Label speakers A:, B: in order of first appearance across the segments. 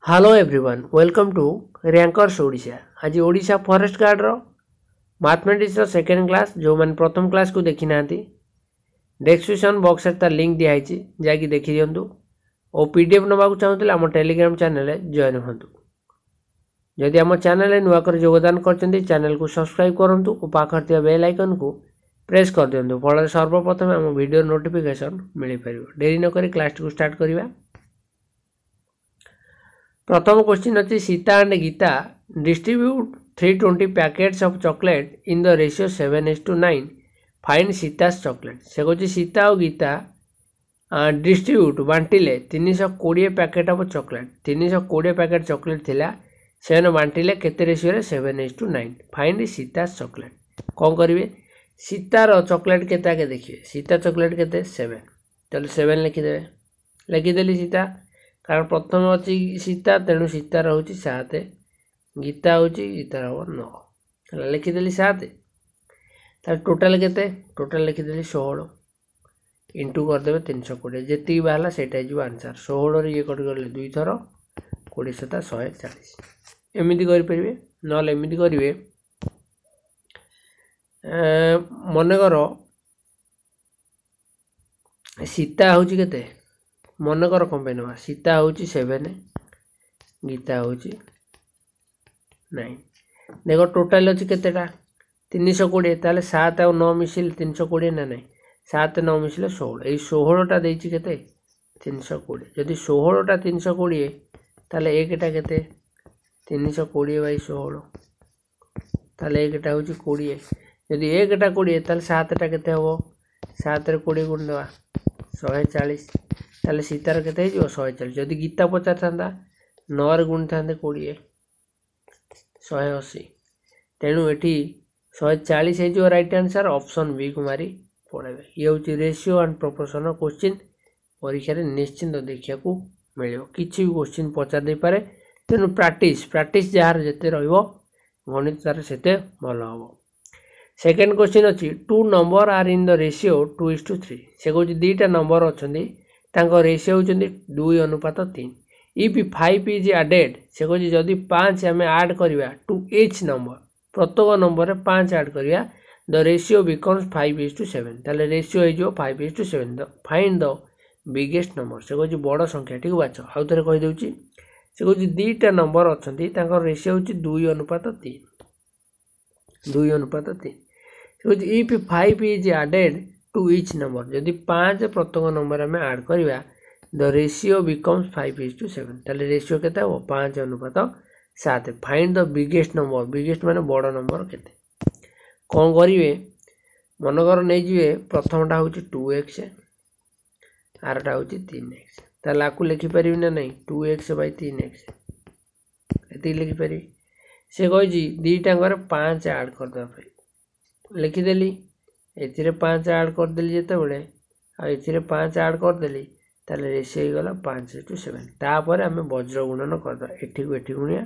A: Hello everyone welcome to Rankers Odisha. आज Odisha forest guard रो mathematics रो सेकेंड क्लास जो मैंने प्रथम क्लास को देखी ना डिस्क्रिप्शन बॉक्स तार लिंक दिखाई जाकि देखी दिंतु और पीडीएफ नवाक चाहूँगे आम टेलीग्राम चैनल जॉइन हूँ। जदि आम चैनल नुआ कर योगदान कर चैनल को सब्सक्राइब करूँ और पाखर बेल आइकन को प्रेस कर दिंतु फल सर्वप्रथम आम वीडियो नोटिफिकेशन मिल पार। डेरी नक क्लास को स्टार्ट करवा। प्रथम क्वेश्चन अच्छी Sita and Gita distribute 320 packets of chocolate in the ratio 7:9 find Sita's chocolate. से कौन सीता और गीता डिस्ट्रीब्यूट बांटिले 320 packet of chocolate 320 packet chocolate थिला से बांटिले केते रेशियो 7:9 फाइंड सीतास चॉकलेट। कौन करेंगे सीतार चॉकलेट केते आगे देखिए सीता चॉकलेट केते 7 चलो 7 लिखिदे लिखिदेली सीता कारण प्रथम अच्छी सीता तेणु सीतार हूँ 7 गीता हूँ गीतार हम 9 लिखिदेली 7 टोटाल केते टोटाल लिखिदेली 16 इंटू करदे 320 जी बाहर से आंसर 16 ये कट गले 2 थर 20 7 140 एमती करेंगे ना एमती करेंगे मनकर सीता हूँ के मनकर कौन पे ना सीता हूँ 7 गीता हूँ 9 देख टोटाल अच्छी केतेटा 320 ताले 7 और 9 मिसिले 320 ना नहीं 7 9 मिसिले 16 ये 16टा देती केते 320 जदि 16टा 320 ताले एकटा केते 320 बाई 16 ताले एकटा हूँ 20 जदि एकटा 20 ताले 7टा केते हबो 7 रे 20 गुण देवा 140 ताले सीतार केते 140 जदि गीता पचार था 9 रे गुण था 20 180 तेणु एटी 140 है राइट आंसर ऑप्शन बी को मारी पड़ेगा। ये हूँ रेशियो एंड प्रोपोर्शन क्वेश्चन परीक्षा रे निश्चिंत देखा मिल किसी भी क्वेश्चन पचार दे पारे तेणु प्रैक्टिस जार जिते गणित तार से भल हम। सेकेंड क्वेश्चन अच्छी 2 number are in the ratio 2:3 से कौन 2टा नंबर अच्छा रेशियो होती 2:3 इफ 5 इज एडेड से कौन जदि 5 आम आड करवा टू एच नंबर प्रत्येक नंबर 5 आड करवा द रेशियो बिकम्स 5:7 ताले रेशियो हो 5:7 फाइंड द बिगेस्ट नंबर से कौन बड़ संख्या ठीक बाच आउ थे कहीदे से कौन 2टा नंबर अच्छा रेशियो हूँ 2:3 2:3 if 5 is added to each number जदि 5 प्रत्येक नंबर आम आड करवा द रेशियो बिकम्स 5:7 ताले रेशियो केते हो 5:7 find the biggest number biggest माने बड़ नंबर केते कौन करेंगे मनकर नहीं जी प्रथमटा हूँ 2x आरटा हूँ 3x ताले आपको लिखिपारि ना नहीं 2x बाई 3x ये लिखिपारि से कही 2टांकर 5 आड करदे लिखिदेली ए 5 आड करदेली जिते बड़े आए 5 आड करदेली ताले रेशियो गला 5:7 तापर आम वज्र गुणन करदे एठी को एठी गुणिया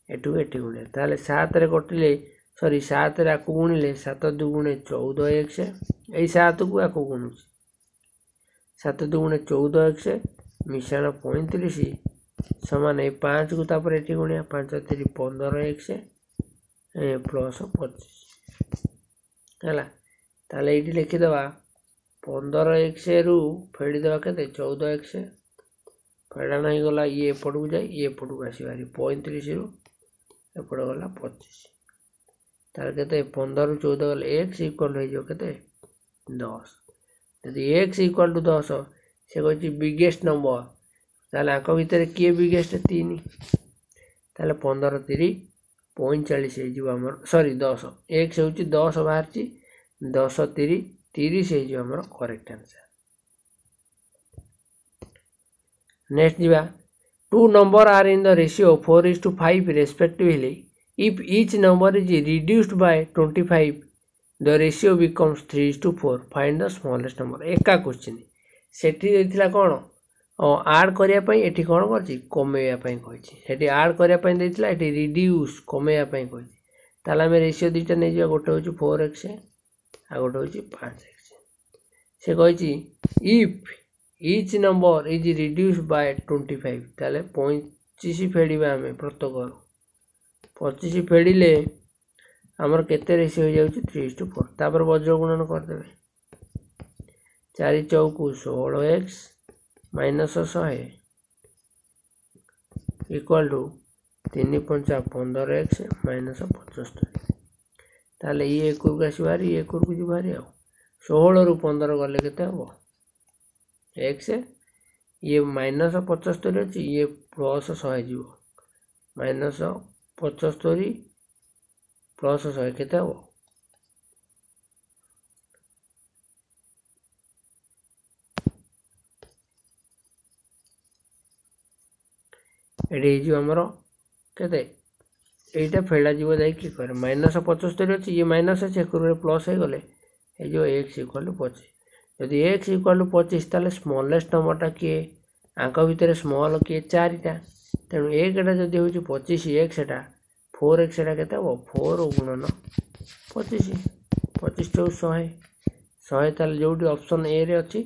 A: एठी को एठी गुणिया ताले 7 रे कटिले सॉरी 7 रे आकु गुणिले 7 2 गुणे 14x एई 7 को आकु गुणुची 7 2 गुणे 14x मिश्रण 35 समान 5 को तापर एठी गुणिया 5 3 15x प्लस 25 है ताले ये लिखिदेवा 15x रु फेड़देवा के 14x फेड़ा नहीं गला ये एपट को जाए ये एपट को आस 35 रु एपट गला 25 तार के 15 रु 14 गले x इक्वल हो के 10 यदि x इक्वल टू 10 से कह बिगेस्ट नंबर ताले आंक भितर किए बिगेस्ट 3 ताले 15 3 45 हो सॉरी 10 x हूँ 10 बाहर 10 3 30 हो करेक्ट आंसर। नेक्स्ट जीवा 2 number are in the ratio 4:5 respectively if each number is reduced by 25 the ratio becomes 3:4 find the smallest number. एका क्वेश्चन से कौन आड करने ये कौन कर कमेवाई कही आड करने रिड्यूस कमेवाई कही आम रेशियो 2टा नहीं गोटे हूँ 4x आ गोटे हूँ 5x से कही if each number is reduce by 25 ताले 25 फेडिबा आमे प्रत्येक 25 फेडिले आमर केते रेशियो हो जाउची 3:4 तापर वज्र गुणन कर देबे 4 चौकु 16x माइनस 100 इक्वल टू 3 पंचा 15x माइनस 75 ताले ये एकरु आसी बारी ये एकरु जी बारी आ 16 रु 15 गले केते हबो x ये माइनस 75 अछि ये प्लस 100 जीवो माइनस 75 प्लस 100 केते हबो एडी जो हमरो केते एटा फेडा जीवो जाई की करे माइनस 75 अछि ये माइनस अछि एकरु प्लस हे गले ए जो x इक्वल टू 25 यदि x इक्वल टू 25 ताले स्मॉलेस्ट नंबरटा के आंक भितर स्मॉल के 4 टा तेनु एकटा जदी होची 25 x एटा 4x एटा केते हो 4 गुणन 25 25 to 100 ताले जोटी ऑप्शन ए रे अछि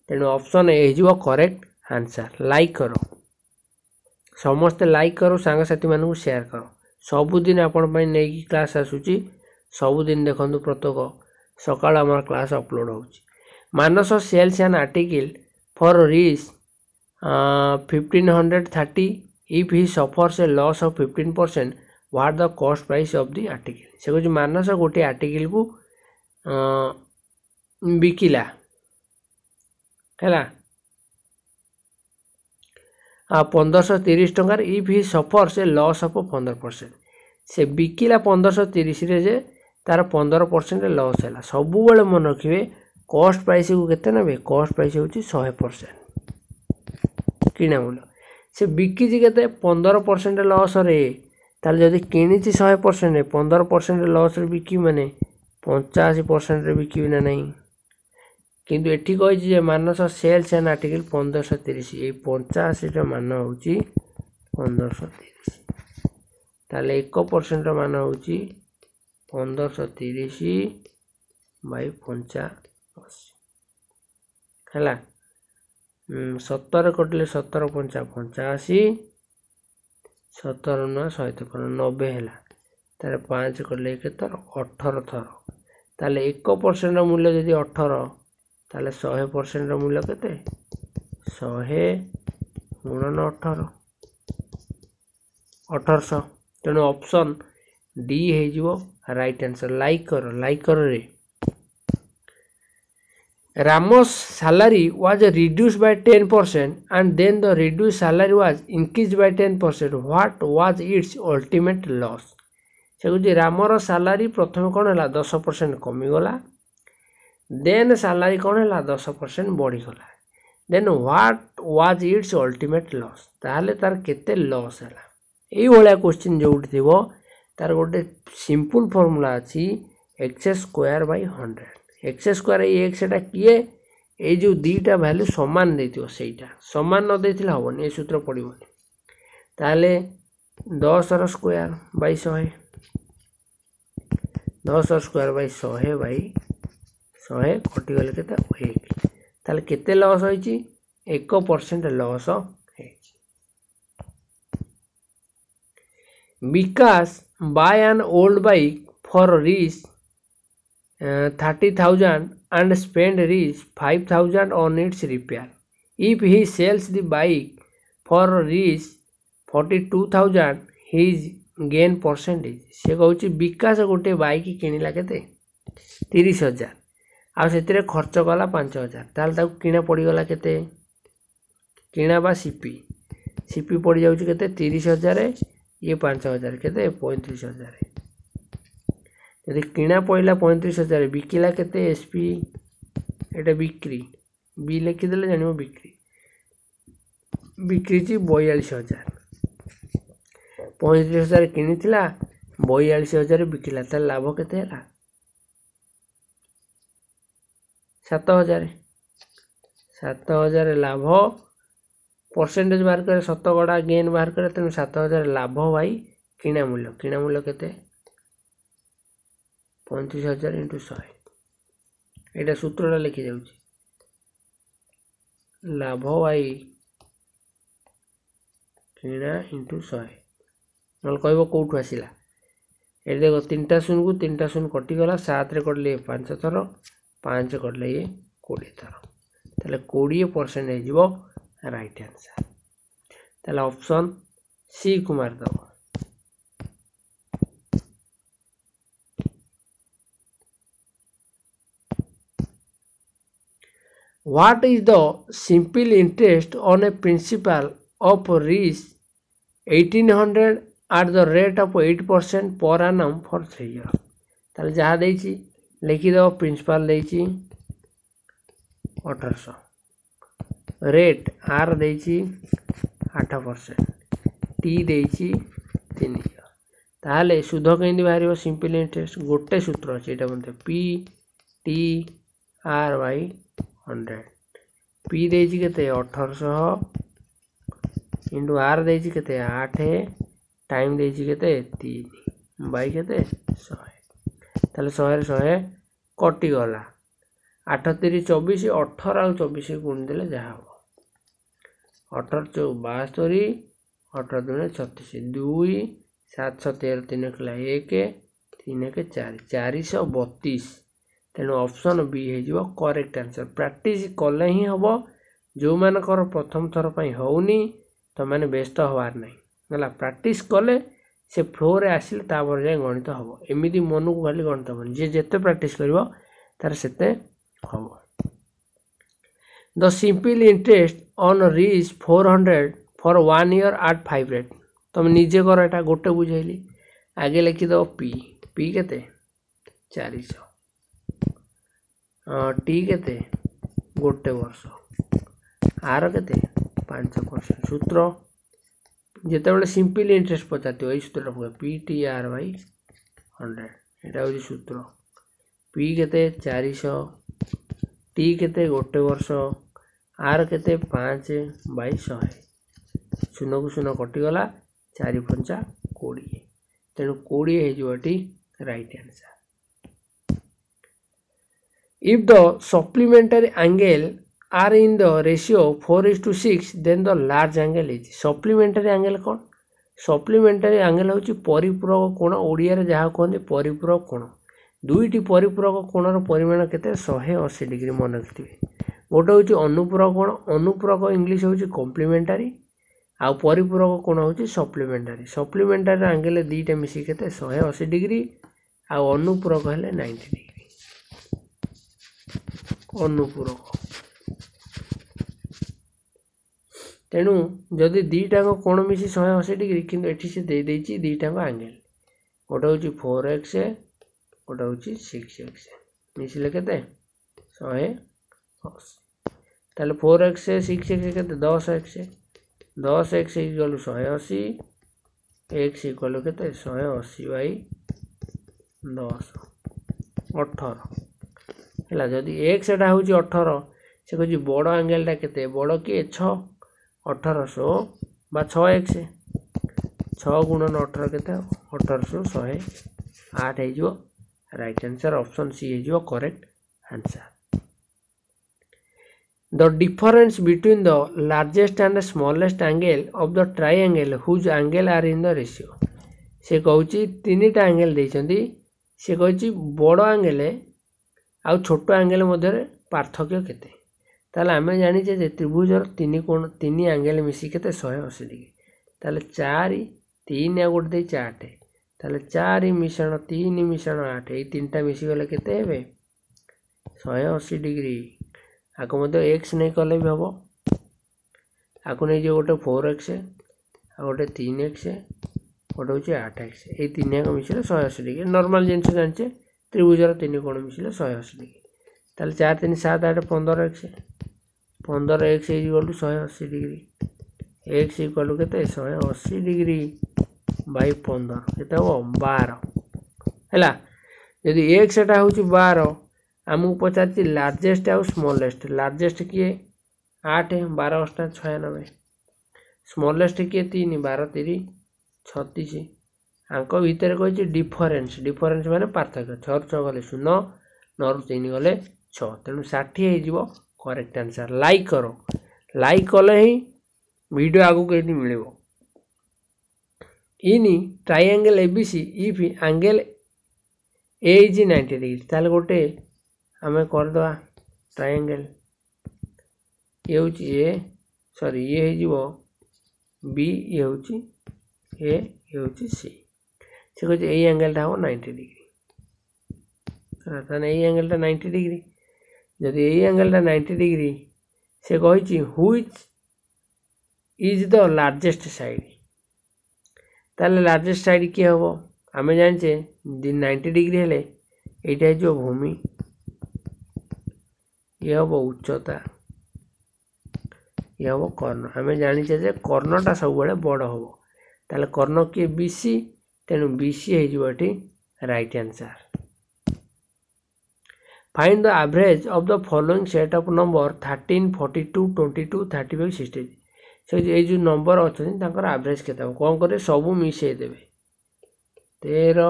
A: तेनु ऑप्शन ए हिजो करेक्ट आंसर लाइक करो समस्त लाइक करो सांग साथी मानू शेयर करो सबुदिन आपण पई नै की क्लास आसुची सबुदिन देखंतु प्रत्येक सकाळ हमर क्लास अपलोड होची man sells an article for रीच 1530 if he suffers a loss of 15% what the cost price of the article से कुछ मानस गोटे आर्टिकल को बिकिला हैला 1530 टंकार if he suffers a loss of 15% से बिकिला 1530 रे जे तार 15% लॉस हैला सब बेले मन रखिबे कॉस्ट प्राइस को केते नेबे कॉस्ट प्राइस होची 100% किना मूल्य से बिकी जी केते 15% लॉस रे ताल जदी किनिची 100% रे 15% लॉस रे बिकी माने 85% रे बिकी ना नहीं किंतु एठी कहि जे मानस सेल्स एंड आर्टिकल 1530 ए 85 रो मान होची 1530 ताले 1% रो मान होची 1530 बाय 85 हैला 70 कटले 17 पंचा 85 17 न 90 हैला तारे 5 कटले केतर 18 थर ताले 1% रो मूल्य जदी 18 ताले 100% रो मूल्य केते 100 गुणन 18 1800 तेणु ऑप्शन डी हे जीवो राइट आंसर लाइक करो रे Ramos salary was reduced by 10% and then the reduced salary was increased by 10%. What was its ultimate loss? से कुछ रामर सैलरी प्रथम कौन है 10% कमीगला देन सैलरी कौन है 10% बढ़ीगला then what was its ultimate loss ताहले तार केते लॉस है एई भलिया क्वेश्चन जोउठ थिबो तार गोटे सिंपल फार्मूला अछि x²/100 x² x एटा किए ए जो दीटा वैल्यू समान देथियो सेटा समान न देथिला होबनी ए सूत्र पडिबोनी ताले 10 ର स्क्वायर बाय 100 10 ର स्क्वायर बाय 100 बाय 100 कटि गले केते 1 ताले केते लॉस होईची 1% लॉस होईची Vikas buy an old bike for रीच 30,000 and spend reach 5,000 on its repair. If he sells the bike for reach 42,000, his gain percentage से कहूँ विकास गोटे बाइक किणिला केते 30,000 आ से खर्च कला 5,000 ताल ताकू किणा पड़ीगला केते किणा बा सीपी पड़ जाउची केते 30,000 ये 5,000 केते 35,000 यदि किणा पड़ला 35,000 बिकिला केते एसपी एटा बिक्री बी लिखि देले जानिबो बिक्री बिक्री ची 42,000 35,000 किनिथिला 42,000 बिकिला त लाभ केते हला 7,000 लाभ परसेंटेज बाहर करे शतकड़ा गेन बाहर करे तेनु 7,000 लाभ भाई किणा मूल्य केते 35,000 × 100 एटा सूत्रटा लिखि जाउची लाभ भाई किणा इंटू 100 ना कह कौटू आसला ये देख 3टा शून्य को 3टा शून्य कटिगला 7 रे कटले 5 थर 5 कटले ये 20 थर ताले 20% हो राइट आंसर ताले ऑप्शन सी को मार दो What is the simple interest on a principal of Rs 1800 at the rate of 8% per annum for 3 years? ताले जहाँ देची लिखी दो प्रिंसिपल देची 1800 रेट आर देची 8% टी देची 3 years ताले सुध केंदी बाहर सिंपल इंटरेस्ट गोटे सूत्र अच्छे यहाँ मतलब P T R by 100 P देची केते 1800 इंटू आर देची केते 8 टाइम देची केते 3 बाई केते 100 ताले 100 रे 100 कटि गला 8 3 24 18 आ 24 गुण देले जहा हो 18 72 18 2 36 2 7 13 3 कला 1 3 1 4 432 तेणु ऑप्शन बी हो करेक्ट आंसर प्रैक्टिस कले ही हम जो मानकर प्रथम थर पर होनी तो मैंने व्यस्त हबार नहीं है प्रैक्टिस कले से फ्लो रे आसिले तापर जाए गणित हम एमती मन को खाली गणित हम जी जिते प्रैक्टिस कर तार सेते हम the simple interest on reach 400 for 1 year at 5 rate तुम निजे कर एटा गोटे बुझेली आगे लिखिद पी पी केते 400 टी केते गोटे वर्ष आर केते 5% सूत्र जिते बड़े सिंपल इंटरेस्ट पचार यही सूत्र पी टी आर बाई 100 यहाँ हूँ सूत्र पी केते 400 टी केते गोटे वर्ष आर केते 5 बाई 100 शून्य को शून्य कटिगला 4 5 20 तेणु 20 हो right answer If the supplementary angle are in the ratio 4:6 then the large angle is supplementary angle कौन supplementary angle होची परिपूरक कोण ओडिया रे जहा कहते परिपूरक कोण दुईटी परिपूरक कोणर परिमाण केते 180 डिग्री मन रखिथिबे गोटे होची अनुपूरक कोण अनुपूरक इंग्लिश होची कॉम्प्लीमेंटरी आ परिपूरक कोण होची सप्लीमेंटरी एंगल दीटा मिसी केते 180 डिग्री आ अनुपूरक हेले 90 डिग्री अनुपूरक तेणु जदि दीटा कोण मिसी 180 डिग्री किंतु एठी से दे देची दीटा एंगल गोटे होची 4x गोटे होची 6x मिसिले केते 180 ताले 4x 6x केते 10x 10x equal 180 x equal केते 180 बाई 10 18 है जदि एक्स एटा हूँ 18 से कह बड़ एंगलटा केते बड़ किए 6 1800 बा 6x 6 गुणन 18 केते 1800 108 हो राइट आंसर ऑप्शन सी हो correct answer the difference between the largest and smallest angle of the triangle whose angles are in the ratio से कहूँ 3टा एंगल देइचंदी से कहूँ बड़ एंगल आउ छोट एंगल मध्य पार्थक्य केते ताले आमे जानिचे जे त्रिभुजर 3 कोण 3 एंगल मिसी केते 180 डिग्री ताले 4 3 आ गोटे दे 8 ताले 4 मिश्रण 3 मिश्रण 8 ए 3टा मिसी गले केते हेबे 180 डिग्री आको मध्य x नहीं कले भी हबो आको नहीं जे गोटे 4x आ गोटे 3x गोटे होची 8x ए 3 को मिसिले 180 डिग्री नॉर्मल जिंस जानचे त्रिभुजर 3 कोण मिसिले 180 डिग्री ताले 4 3 7 8 15x 15x equal to 180 degree x equal केते 180 डिग्री बाई 15 केते हो 12 हैला यदि x एटा होची 12 आमु पचारती लार्जेस्ट आउ स्मॉलेस्ट लार्जेस्ट किए 8 12 8 96 स्मॉलेस्ट किए 3 12 3 36 आंक भितर कही डिफरेन्स डिफरेन्स माने पार्थक्य 6 6 गले 0 9 3 गले 6 तेणु 60 हो करेक्ट आंसर लाइक करो लाइक कले ही वीडियो आगु कहीं मिले in triangle ABC if angle A is 90 degree ताले गोटे आमे कर दवा ट्रायंगल ये होची A सॉरी ये हे जीवो B ये होची A ये होची C से कहते ए एंगल टा हो 90 डिग्री ताने ए एंगल टा 90 डिग्री जदि ए एंगल टा 90 डिग्री से कहिची which is the largest side ताले लार्जेस्ट साइड की हबो आमे जानचे 90 डिग्री हेले एटा जो भूमि ये हबो उच्चता ये हबो कर्ण आमे जानिचे जे कर्णटा सब बेले बड़ हबो ताले कर्ण के बीसी तेनु बीसी हे जिवटी right answer find the average of the following set of number 13 42 22 35 60 से ये जो नंबर अच्छे तांकर एवरेज केता कोन करे सब मिसे देबे 13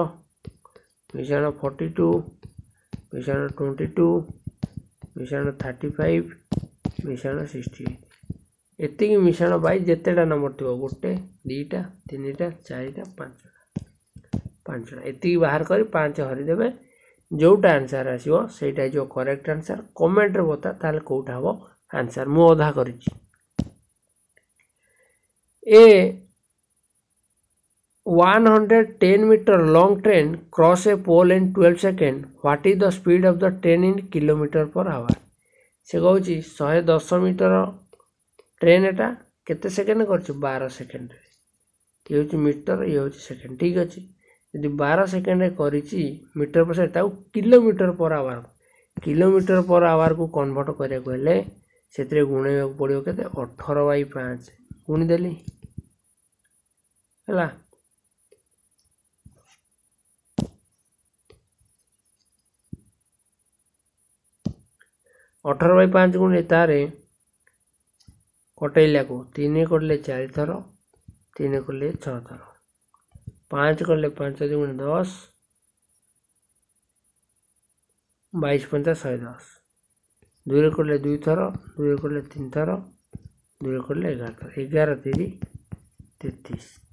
A: मिशन 42 मिशन 22 मिशन 35 मिशन 60 एति मिशन बाई जेतेटा नंबर थिबो गोटे दीटा तीनटा चारटा पांचटा एति बाहर करी 5 हरि देबे जोटा आंसर आसीबो सेटा जो करेक्ट आंसर कमेंट रे बता ताले कोठा हबो आंसर मु अधा करिछि ए 110 meter long train cross a pole in 12 seconds what is the speed of the train in kilometer per hour से कहूची 110 मीटर ट्रेन एटा केते सेकेंड करछि 12 सेकेंड ये होची मीटर ये होची सेकेंड ठीक अछि यदि 12 सेकेंड करिछि मीटर पर सेटा किलोमीटर पर आवर को कन्वर्ट करिया कहले सेतरे गुणे पड़ियो केते 18/5 गुणी देली हला 18/5 गुणे तारे कटैला को 3 करले 4 थर 3 करले 6 थर 5 करले 5 गुणे 10 22 5 110 2 करले 2 थर 2 करले 3 थर 2 करले 11 थर 11 3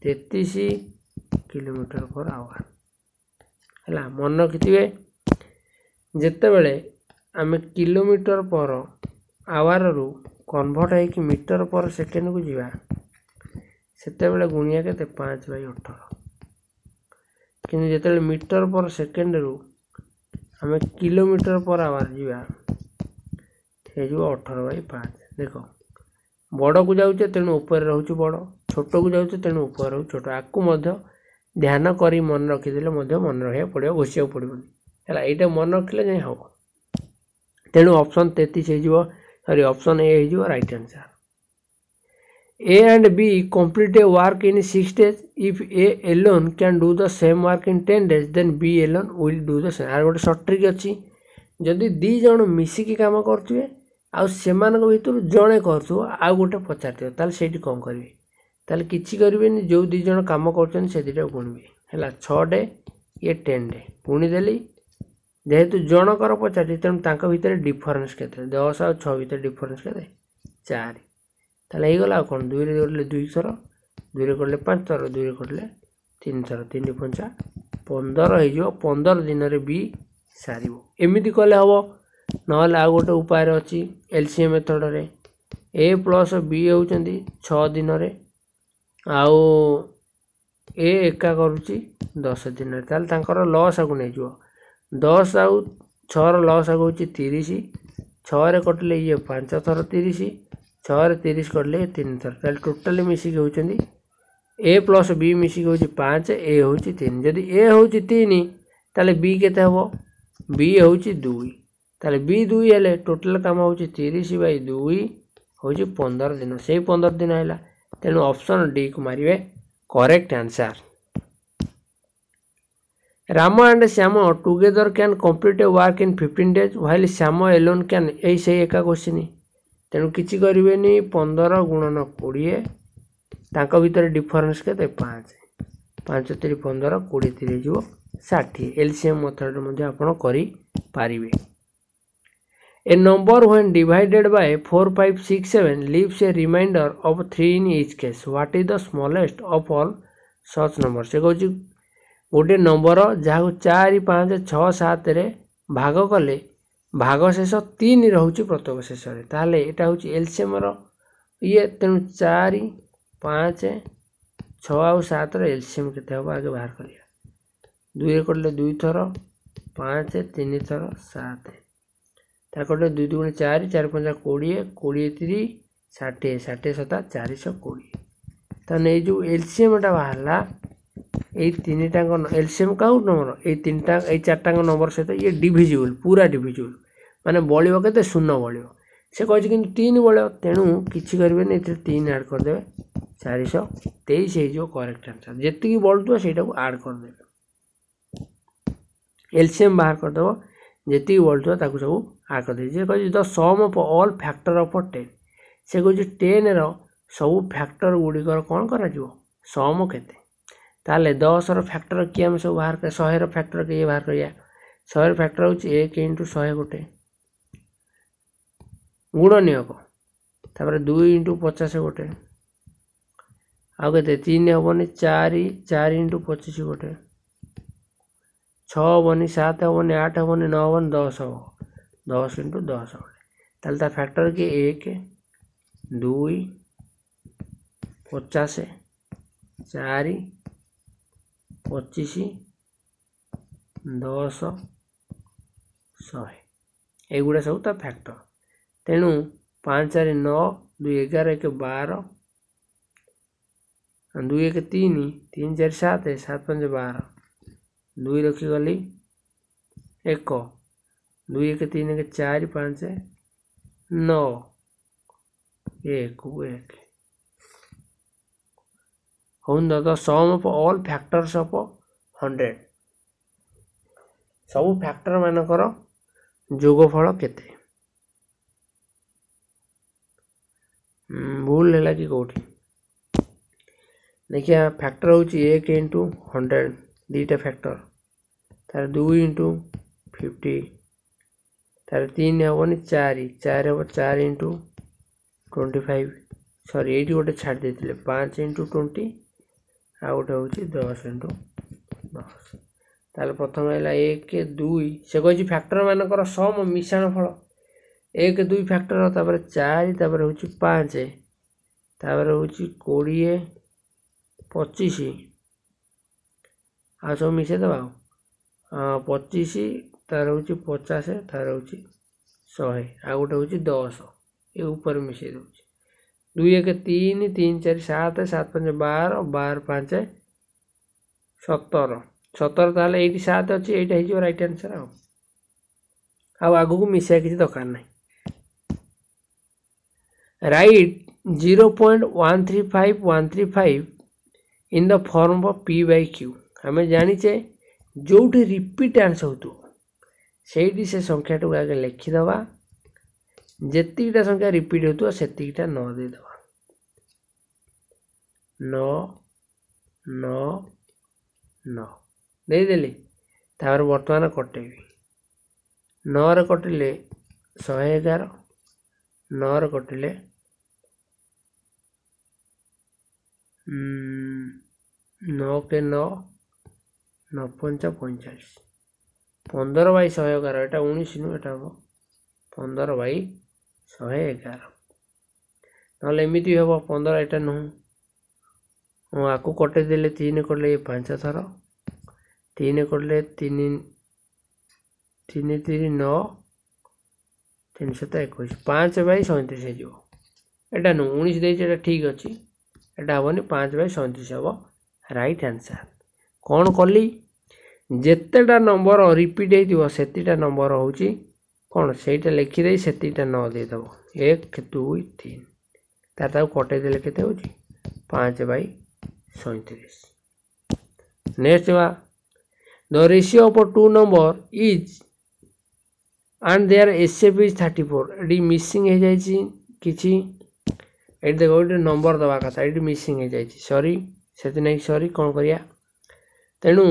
A: 33 किलोमीटर पर आवर हला मन रखिथिबे जेते बेले आमे किलोमीटर पर आवर रु कन्वर्ट है कि मीटर पर सेकेंड को जीवा सेते बेले गुणिया केते 5/18 किंतु जेते मीटर पर सेकेंड रु आमे किलोमीटर पर आवर जीवा हे जो 18/5 देखो बड़ को जाउचे तेनु ऊपर रहउचे बड़ छोट को जाउचे तेनु ऊपर रहउ छोट आकु मध्य ध्यान करी मन रखि देले मध्य मन रहे पड़ियो घोसिया पड़िबनी हला एटा मन रखले नै हो तेनु ऑप्शन 33 हे जीवो सॉरी ऑप्शन ए हे जीवो right answer A and B complete a work in 6 days if A alone can do the same work in 10 days then B alone will do the same आर गोटे short trick अछि जदि दी जण मिसी की काम करथुए आ सेमान को भीतर जणे करथु आ गोटे पचारथियो ताल सेठी कोन करबे ताल किछि करबेनी जो दी जण काम करछन से दिटा गुणबे हला 6 डे ये 10 डे गुणी देली जेहेतु जनकर पचारि तेणु तांका भितर डिफरेंस केते 10 आ 6 भितर डिफरेंस केते 4 ताले हे गला कोन 2 रे करले 2 थर 2 रे करले 5 थर 2 रे करले 3 थर 3 5 15 हे जो 15 दिन रे बी सारिबो एमिति कले हबो नहले आ गोटे उपाय अछि एलसीएम मेथड रे a प्लस b होचंदी 6 दिन रे आउ a एका करूची 10 दिन रे ताल तांकर लॉस आगु नै जो 10 आउ 6 रो लॉस आगु होची 30 6 रे कटले ये 5 थर 30 6 रे 30 करले 3 थर ताल टोटली मिसी के होचंदी a प्लस b मिसी के होची 5 a होची 3 जदी a होची 3 ताले b केते हबो b होची 2 ताले b 2 हेले टोटल काम होची 30/2 होची 15 दिन से 15 दिन आइला तेनु ऑप्शन डी को मारिवे correct answer Rama and Syama together can complete a work in 15 days while Syama alone can ei sei eka question तेनु किछि करिवेनी 15 गुणन 20 तांका भीतर डिफरेंस केते 5 5 3 15 20 3 जो 60 एलसीएम मेथड मध्ये आपण करि पारिबे A number when divided by 4 5 6 7 leaves a remainder of 3 in each case what is the smallest of all such number से कौच गोटे नंबर जहाँ 4 5 6 7 रे भाग कले भाग शेष 3 रोचे प्रत्येक शेष ताले एटा हूँ एलसीएम ये तेणु 4 5 6 आउ 7 एलसीएम केते हम आगे बाहर करिया 2 करले 2 थर 5 3 थर 7 ताकटे 2 2 4 4 5 20 20 3 60 60 7 420 ताने जो एलसीएम टा बाहरला ए तीन टांग एलसीएम काउ नंबर ए तीन टा ए चार टांग नंबर सहित ये डिविजिबल पूरा डिविजिबल माने बळिबो केते शून्य बळिबो से कहछि कि 3 बळिबो तेणु किछि करबे नै 3 ऐड कर देबे 423 हे जो करेक्ट आंसर जेतिकी बळतो सेटा को ऐड कर देबे एलसीएम बाहर कर देबो जेतिकी बळतो ताकू सब ऐड कर दे जे कहछि the sum of all factor of 10 से कहछि 10 रो सब फैक्टर गुडी कर कोन करा जिवो सम केते ताले 10 रो फैक्टर कि हम सब बाहर कर 100 रो फैक्टर के बाहर करिया 100 रो फैक्टर होछि 1 * 100 गोटे गुणनीयक तापर 2 * 50 गोटे आउ केते 3 हबनी 4 4 * 25 गोटे 6 हबनी 7 हबनी 8 हबनी 9 हबनी 10 हबो 10 * 10 गोटे ताले ता फैक्टर के 1 2 50 4 25 10 100 एगुड़ा सब ता फैक्टर तेणु 5 4 9 2 11 1 12 2 1 3 3 4 7 7 5 12 2 रखी गली 1 2 1 3 1 4 5 9 1 1 होन the sum of all factors of 100 सब फैक्टर मानकर जोगफल केते भूल है कि कौटी देखिए फैक्टर हूँ 1 * 100 दीटा फैक्टर तार 2 * 50 तार 3 हबनी 4 4 हम 4 * 25 सॉरी ये गोटे छाड़ देते 5 * 20 आ गोटे हूँ 10 * 10 ताल प्रथम है 1 2 से कही फैक्टर मानकर सम मिश्रण फल 1 2 फैक्टर तापर 4 तापर हूँ 5 तापर हूँ 20 25 आ सब मिसे दबा 25 तार हूँ 50 तार हूँ 100 आ गोटे हूँ 10 ये ऊपर मिसे दूसरी 2 1 3 3 4 7 7 5 12 12 5 17 17 ताले 7 अच्छी ये राइट आंसर आगू मिसा किसी दरकार ना right 0.135135 in the form of p by q हमें जानीचे जो रिपीट आंसर हो से संख्या टाक आगे लिखिदबा जेतिकटा संख्या रिपीट हो से 9 देदबा 9 9 9 देदेली तापर वर्तमान कटेबी 9 रे कटिले 111 9 रे कटिले 9 के 9 9 5 45 15 बाई 111 एटा 19 नु एटा हम 15 बाई 111 नले एमिति हम 15 एटा नु आकु कटे देले 3 करले 5 थर 3 करले 3 3 3 9 321 5 बाई 37 है जो एटा नु 19 देछि एटा ठीक अछि एटा हबनी 5 बाई 37 हबो राइट आंसर कौन कली जेतेटा नंबर रिपीट हेतिबो सेतिटा नंबर होउची कौन सेटा लिखि दे सेतिटा 9 दे दबो 1 2 3 ताता कटे देले केते होउची 5 बाई 37 नेक्स्ट वा the ratio of two number is and their SF is 34 एडी मिसिंग हे जायछि किछि एडी देखो एडी नंबर दबा कथा एडी मिसिंग हे जायछि सॉरी सेति नै सॉरी कोन करिया तेनु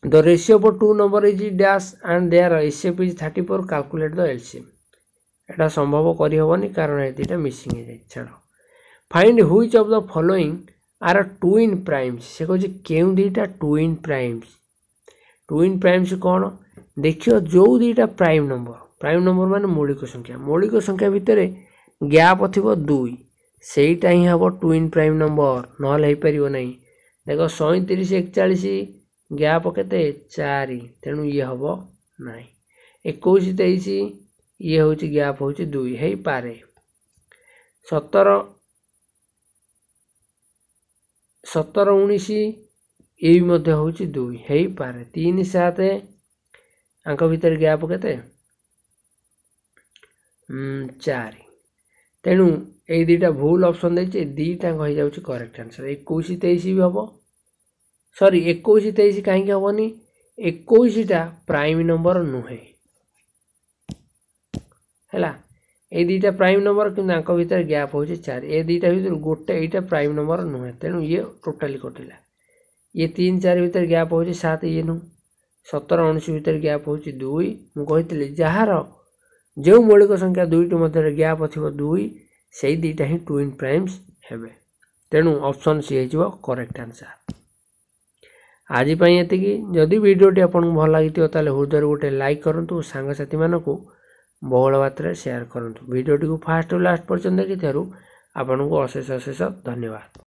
A: the ratio of two number is dash and their SF is 34 calculate the LCM एटा संभव करि होबनी कारण एतिटा मिसिंग हे जाय छाड़ो find which of the following are twin primes से कह क्यों दुईटा ट्विन प्राइम्स कौन देखियो जो दुईटा प्राइम नंबर माने मौलिक संख्या भितर गैप थी 2 सेटा ही हम ट्विन प्राइम नंबर नहले हो पार ना देख 37 41 गैप केते 4 तेणु ये हम ना 21 23 ये हूँ गैप हूँ 2 है पारे 17 19 ये हूँ 2 है पारे 3 7 आंक भीतर गैप केते 4 तेणु ये दुईटा भूल ऑप्शन देचे दीटा हो जाउची करेक्ट आंसर 21 23 भी हम सॉरी 21 23 कहीं हेनी 21टा प्राइम नंबर नुहे है ये दुईटा प्राइम नंबर कि भीतर गैप हो 4 ये दुईटा भीतर गोटे यहाँ प्राइम नंबर नुहे तेणु ये टोटाली कटिला ये 3 4 भीतर गैप हो 7 ये नु 17 19 भीतर गैप हो 2 मुझे जार जो मौलिक संख्या दुईट मध्य गैप थी 2 से दुईटा ही ट्विन प्राइम्स हेबे तेणु ऑप्शन सी हो करेक्ट आंसर आज ये जदि वीडियोटी आपको भल लगी हृदय गोटे लाइक करूँ सांगसाथी मानक बहुल मात्रा शेयर करूँ वीडियोटी को फास्ट लास्ट पर्यंत देखि आपको अशेष धन्यवाद।